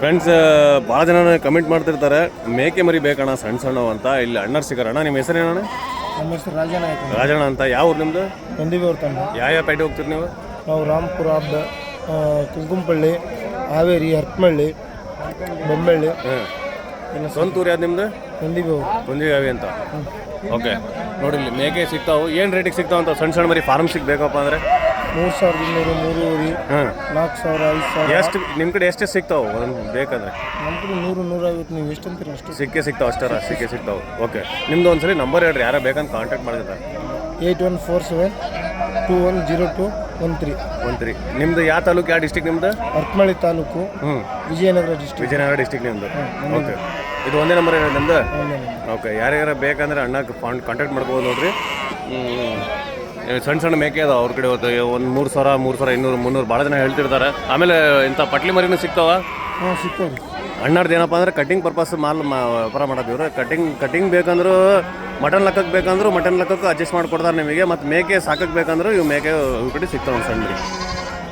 Friends, ಭಾಳ ಜನ comment ಮಾಡ್ತಿರ್ತಾರೆ ಮೇಕೆ ಮರಿ ಬೇಕಣ್ಣ ಸಣ್ಣ ಸಣ್ಣವು ಅಂತ. ಇಲ್ಲಿ ಅಣ್ಣರು ಸಿಗಾರಣ್ಣ. ನಿಮ್ಮ ಹೆಸರೇನಣ್ಣ? ನಮ್ಮ ಹೆಸರು ರಾಜಣ್ಣ ಅಂತ. ಯಾವ ಊರು ನಿಮ್ಮದು? ನಂದಿಬೇವ್ರ ತಂಡ. ಯಾವ ಪೇಟೆ ಹೋಗ್ತೀರಿ ನೀವು? ನಾವು ರಾಮಪುರ, ಕುಂಕುಂಪಳ್ಳಿ, ಹಾವೇರಿ, ಹರಪನಹಳ್ಳಿ, ಬೊಂಬಳ್ಳಿ. ಸ್ವಂತ ಊರು ಯಾವ್ದು ನಿಮ್ಮದು? ನಂದಿಬೇವು ಅಂತ. ಓಕೆ, ನೋಡಿ ಇಲ್ಲಿ ಮೇಕೆ ಸಿಗ್ತಾವೆ. ಏನು ರೇಟಿಗೆ ಸಿಗ್ತಾವೆ ಅಂತ ಸಣ್ಣ ಸಣ್ಣ ಮರಿ ಫಾರ್ಮ್ ಸಿಗಬೇಕಪ್ಪ ಅಂದರೆ? 3200, 3,000, 4,000, 5,000. ಎಷ್ಟು ನಿಮ್ಮ ಕಡೆ ಎಷ್ಟು ಸಿಗ್ತಾವೆ ಒಂದು ಬೇಕಾದ್ರೆ? ನಮ್ಮ ಕಡೆ 100, 150. ನೀವು ಎಷ್ಟು ಅಂತೀರಿ ಅಷ್ಟು ಸಿಗ್ತಾವೆ. ಸಿಕ್ಕೇ ಸಿಗ್ತಾವೆ. ಓಕೆ, ನಿಮ್ದು ಒಂದ್ಸಲಿ ನಂಬರ್ ಹೇಳ್ರಿ, ಯಾರು ಬೇಕಂತ ಕಾಂಟ್ಯಾಕ್ಟ್ ಮಾಡಿರ್ತಾರೆ. 8147210213. ನಿಮ್ದು ಯಾವ ತಾಲೂಕು, ಯಾವ ಡಿಸ್ಟಿಕ್ ನಿಮ್ದು? ಹರಪನಹಳ್ಳಿ ತಾಲೂಕು, ವಿಜಯನಗರ ಡಿಸ್ಟಿಕ್ ನಿಮ್ದು. ಓಕೆ, ಇದು ಒಂದೇ ನಂಬರ್ ಏನು ನಿಮ್ದು? ಓಕೆ, ಯಾರ್ಯಾರು ಬೇಕಂದ್ರೆ ಅಣ್ಣ ಕಾಂಟ್ಯಾಕ್ಟ್ ಮಾಡ್ಬೋದು ನೋಡ್ರಿ. ಸಣ್ಣ ಮೇಕೆ ಅದಾವ ಅವ್ರ ಕಡೆ. ಒಂದು 3,000, 3,500, 300 ಭಾಳ ಜನ ಹೇಳ್ತಿರ್ತಾರೆ. ಆಮೇಲೆ ಇಂಥ ಪಟ್ಲಿ ಮರಿನೂ ಸಿಗ್ತಾವ? ಸಿಗ್ತಾವೆ. ಅಣ್ಣಾರ್ದು ಏನಪ್ಪ ಅಂದ್ರೆ ಕಟಿಂಗ್ ಪರ್ಪಸ್ ವ್ಯಾಪಾರ ಮಾಡೋದಿವ್ರು. ಕಟಿಂಗ್ ಬೇಕಂದ್ರೂ ಮಟನ್ ಲೆಕ್ಕಕ್ಕೆ ಬೇಕಂದ್ರೂ ಮಟನ್ ಲೆಕ್ಕಕ್ಕೆ ಅಡ್ಜಸ್ಟ್ ಮಾಡಿಕೊಡ್ತಾರೆ ನಿಮಗೆ. ಮತ್ತು ಮೇಕೆ ಸಾಕಕ್ಕೆ ಬೇಕಂದ್ರೂ ಇವು ಮೇಕೆ ಇವ್ರ ಕಡೆ ಸಿಗ್ತಾವೆ ಸಣ್ಣ.